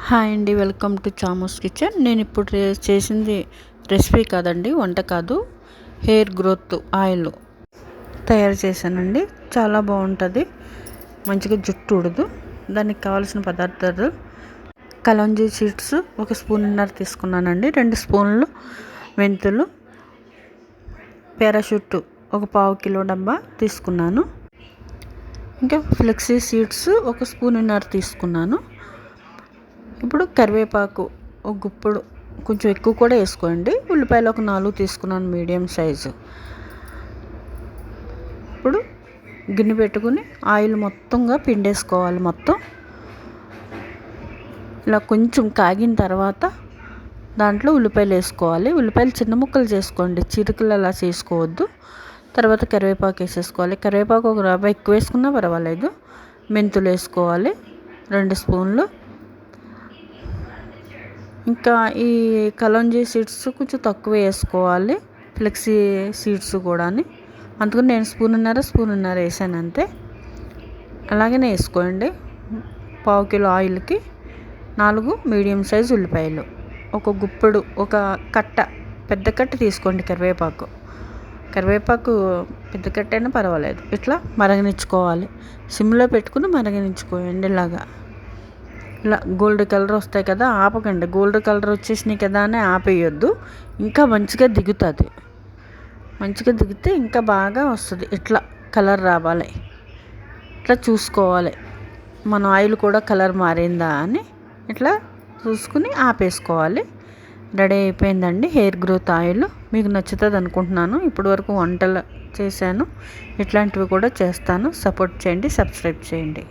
Hi అండి, welcome to చామోస్ kitchen. నేను ఇప్పుడు చేసింది రెసిపీ కాదండి, వంట కాదు, హెయిర్ గ్రోత్ ఆయిల్ తయారు చేశానండి. చాలా బాగుంటుంది, మంచిగా జుట్టు ఉడదు. దానికి కావాల్సిన పదార్థాలు: కలంజీ సీడ్స్ 1 స్పూన్నర తీసుకున్నానండి, 2 స్పూన్లు మెంతులు, పారాషూట్ 1/4 కిలో డబ్బా తీసుకున్నాను. ఇంకా ఫ్లెక్సీ సీడ్స్ 1 స్పూన్నర తీసుకున్నాను. ఇప్పుడు కరివేపాకు 1 గుప్పుడు, కొంచెం ఎక్కువ కూడా వేసుకోండి. ఉల్లిపాయలు 4 తీసుకున్నాను, మీడియం సైజు. ఇప్పుడు గిన్నె పెట్టుకుని ఆయిల్ మొత్తంగా పిండేసుకోవాలి. మొత్తం ఇలా కొంచెం కాగిన తర్వాత దాంట్లో ఉల్లిపాయలు వేసుకోవాలి. ఉల్లిపాయలు చిన్న ముక్కలు చేసుకోండి, చిరుకులు అలా చేసుకోవద్దు. తర్వాత కరివేపాకు వేసేసుకోవాలి. కరివేపాకు 1 రవ్వ ఎక్కువ వేసుకున్నా పర్వాలేదు. మెంతులు వేసుకోవాలి 2 స్పూన్లు. ఇంకా ఈ కలంజీ సీడ్స్ కొంచెం తక్కువ వేసుకోవాలి, ఫ్లెక్సీ సీడ్స్ కూడా. అందుకని నేను స్పూన్నర వేసాను అంతే. అలాగనే వేసుకోండి. 1/4 కిలో ఆయిల్కి 4 మీడియం సైజు ఉల్లిపాయలు, 1 గుప్పుడు, 1 కట్ట, పెద్ద కట్ట తీసుకోండి కరివేపాకు. పెద్ద కట్ట అయినా పర్వాలేదు. ఇట్లా మరగనిచ్చుకోవాలి. సిమ్లో పెట్టుకుని మరగనిచ్చుకోండి. ఇలా గోల్డ్ కలర్ వస్తాయి కదా, ఆపకండి. గోల్డ్ కలర్ వచ్చేసినాయి కదా అని ఆపేయొద్దు. ఇంకా మంచిగా దిగుతుంది. మంచిగా దిగితే ఇంకా బాగా వస్తుంది. ఇట్లా కలర్ రావాలి. ఇట్లా చూసుకోవాలి మన ఆయిల్ కూడా కలర్ మారిందా అని. ఇట్లా చూసుకుని ఆపేసుకోవాలి. రెడీ అయిపోయిందండి హెయిర్ గ్రోత్ ఆయిల్. మీకు నచ్చుతుంది అనుకుంటున్నాను. ఇప్పటి వరకు వంటలు చేశాను, ఇట్లాంటివి కూడా చేస్తాను. సపోర్ట్ చేయండి, సబ్స్క్రైబ్ చేయండి.